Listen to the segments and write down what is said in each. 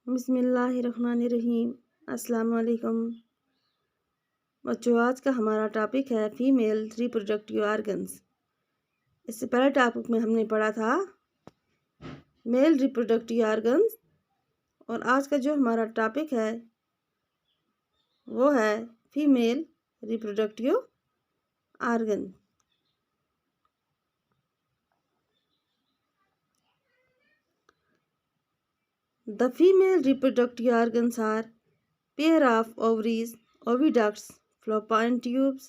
बिस्मिल्लाहिर्रहमानिर्रहीम। अस्सलाम वालेकुम बच्चों, आज का हमारा टॉपिक है फीमेल रिप्रोडक्टिव ऑर्गन्स। इससे पहले टॉपिक में हमने पढ़ा था मेल रिप्रोडक्टिव ऑर्गन्स, और आज का जो हमारा टॉपिक है वो है female reproductive organ. The female reproductive organs are pair of ovaries, oviducts, fallopian tubes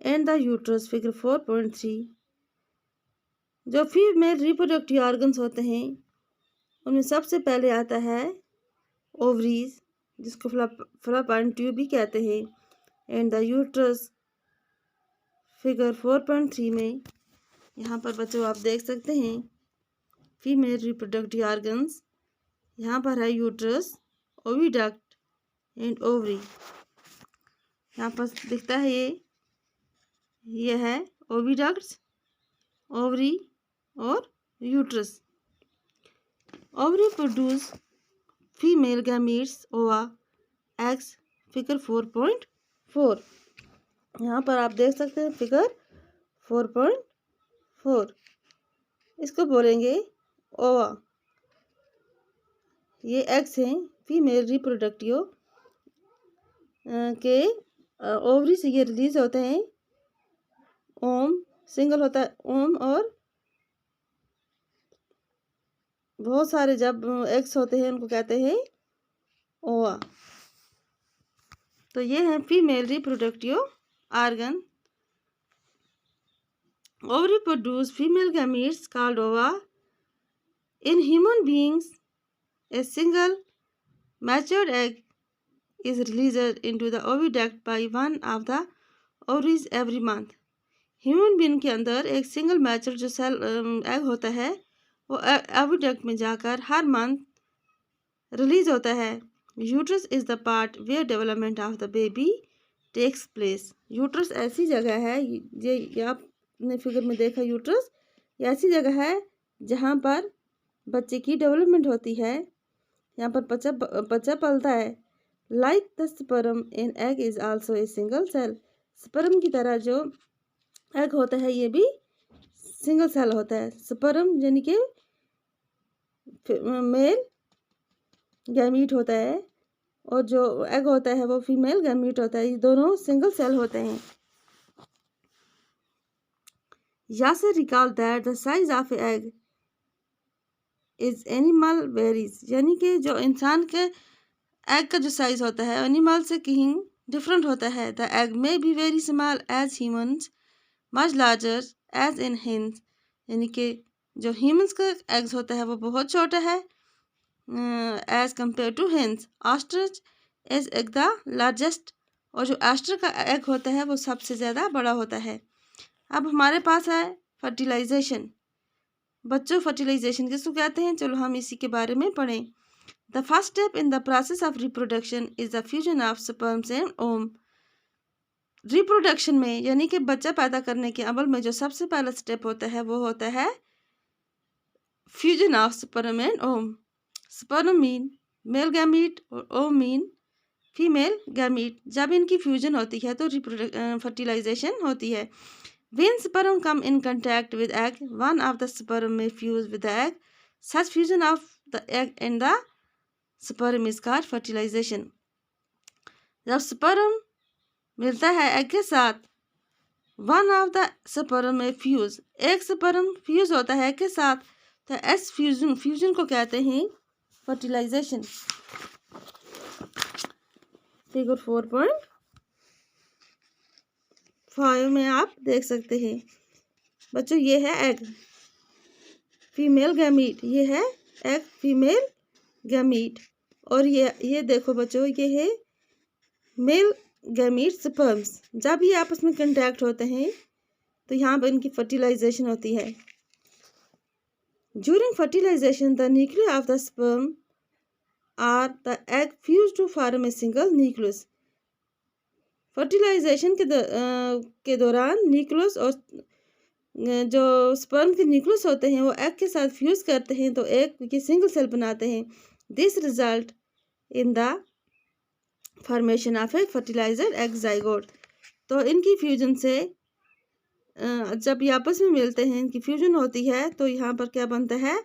and the uterus, figure 4.3। जो फीमेल रिप्रोडक्टिव ऑर्गन्स होते हैं उनमें सबसे पहले आता है ओवरीज, जिसको fallopian ट्यूब भी कहते हैं, एंड द यूट्रस, फिगर 4.3 में। यहाँ पर बच्चों आप देख सकते हैं फीमेल रिप्रोडक्टिव ऑर्गन्स। यहाँ पर है यूट्रस, ओविडक्ट एंड ओवरी। यहाँ पर दिखता है ये है ओविडक्ट्स, ओवरी और uterus. Ovary produce female gametes ओवा एग्स, फिगर 4.4। यहाँ पर आप देख सकते हैं फिगर 4.4। इसको बोलेंगे ओवा। ये एग्स हैं फीमेल रिप्रोडक्टिव के ओवरी से ये रिलीज होते हैं। ओम सिंगल होता है ओम, और बहुत सारे जब एग्स होते हैं उनको कहते हैं ओवा। तो ये है female reproductive organ. Ovary produce female gametes called ova. In human beings a single matured egg is released into the oviduct by one of the ovaries every month। Human being के अंदर एक सिंगल मैच्योर जो cell egg होता है वो oviduct में जाकर हर month release होता है। Uterus is the part where development of the baby takes place. Uterus ऐसी जगह है, ये आपने फिगर में देखा, यूट्रस ये ऐसी जगह है जहाँ पर बच्चे की डेवलपमेंट होती है। यहाँ पर बच्चा पलता है। Like the sperm in egg is also a single cell. Sperm की तरह जो एग होता है ये भी सिंगल सेल होता है। स्पर्म यानी कि मेल गैमीट होता है, और जो एग होता है वो फीमेल गैमीट होता है। ये दोनों सिंगल सेल होते हैं। यासर recall that the size of egg is animal varies. यानी कि जो इंसान के एग का जो साइज होता है एनिमल से कहीं डिफरेंट होता है। The egg may be very small as humans, much larger as in hens. यानी कि जो ह्यूमन्स का एग्स होता है वो बहुत छोटा है as compare to hens. Ostrich is egg the largest, और जो ऑस्ट्रिच का एग होता है वो सबसे ज़्यादा बड़ा होता है। अब हमारे पास है फर्टिलाइजेशन। बच्चों, फर्टिलाइजेशन किसको कहते हैं, चलो हम इसी के बारे में पढ़ें। The first step in the process of reproduction is the fusion of sperms and ovum. Reproduction में यानी कि बच्चा पैदा करने के अमल में जो सबसे पहला स्टेप होता है वो होता है fusion of sperm and ovum. Sperm mean male gamete और ओम मीन फीमेल गैमीट। जब इनकी फ्यूजन होती है तो फर्टिलाइजेशन होती है। When sperm come in contact with egg, one of the sperm may fuse with the egg. Such fusion of the egg and the sperm is called fertilization। जब sperm मिलता है egg के साथ, one of the sperm में fuse, एक sperm fuse होता है egg के साथ, तो इस fusion को कहते हैं fertilization। फिगर 4.5 में आप देख सकते हैं बच्चों, ये है एग फीमेल गैमीट, ये है एग फीमेल गैमीट, और ये देखो बच्चों, ये है मेल गैमीट स्पर्म्स। जब ये आपस में कंटैक्ट होते हैं तो यहाँ पर इनकी फर्टिलाइजेशन होती है। During fertilisation the nucleus of the sperm are the egg fuse to form a single nucleus. Fertilisation के दौरान न्यूक्लियस और जो स्पर्म के न्यूक्लियस होते हैं वो एग के साथ फ्यूज करते हैं तो एक ये सिंगल सेल बनाते हैं। This result in the formation of a fertiliser egg zygote. तो इनकी फ्यूजन से जब ये आपस में मिलते हैं, इनकी फ्यूजन होती है, तो यहाँ पर क्या बनता है,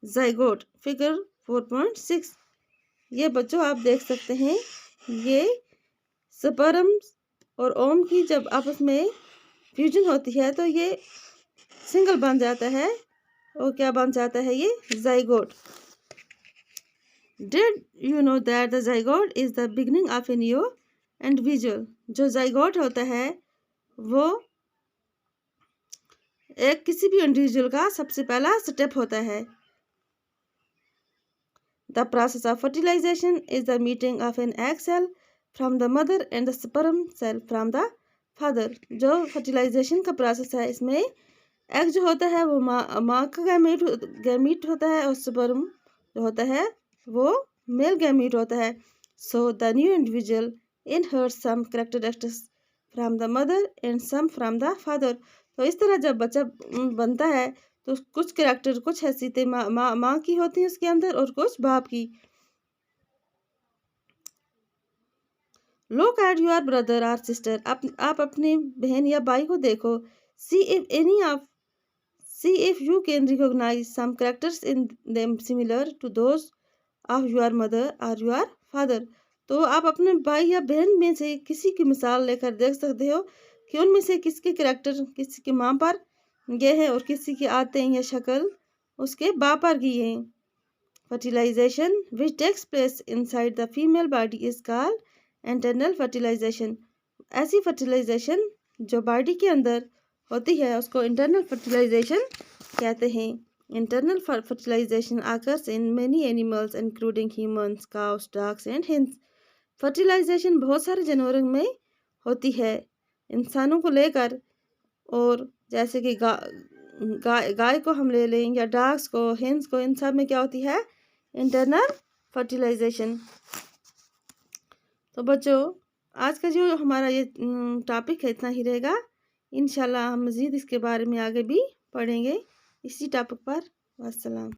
जाइगोट। फिगर 4.6। ये बच्चों आप देख सकते हैं, ये स्पर्म और ओम की जब आपस में फ्यूजन होती है तो ये सिंगल बन जाता है, और क्या बन जाता है, ये zygote. Did you know that the zygote is the beginning of a new individual? जो जाइगोट होता है वो एक किसी भी इंडिविजुअल का सबसे पहला स्टेप होता है। The process of fertilization is the meeting of an egg cell from the mother and the sperm cell from the father। जो फर्टिलाइजेशन का प्रोसेस है, इसमें एग जो होता है वो माँ का गैमीट होता है, और स्पर्म जो होता है वो मेल गैमीट होता है। So the new individual inherits some characteristics from the mother and some from the father. तो इस तरह जब बच्चा बनता है तो कुछ कैरेक्टर, कुछ हैसियतें माँ की होती हैं उसके अंदर, और कुछ बाप की। लुक एट योर ब्रदर और सिस्टर। आप अपने बहन या भाई को देखो। See if you can recognize some characters in them similar to those of your mother or your father। तो आप अपने भाई या बहन में से किसी की मिसाल लेकर देख सकते हो कि उनमें से किसके कैरेक्टर किसी की माँ पर ये है और किसी की आदतें या शक्ल उसके बाप पर की है। Fertilisation which takes place inside the female body is called internal fertilisation. ऐसी फर्टिलाइजेशन जो बॉडी के अंदर होती है उसको इंटरनल फर्टिलाइजेशन कहते हैं। Internal fertilisation occurs in many animals including humans, cows, dogs and hens। Fertilisation बहुत सारे जानवरों में होती है, इंसानों को लेकर, और जैसे कि गाय को हम ले लें, या डॉग्स को, हेंस को, इन सब में क्या होती है, इंटरनल फर्टिलाइजेशन। तो बच्चों आज का जो हमारा ये टॉपिक है इतना ही रहेगा। इंशाल्लाह हम मज़ीद इसके बारे में आगे भी पढ़ेंगे इसी टॉपिक पर। अस्सलाम।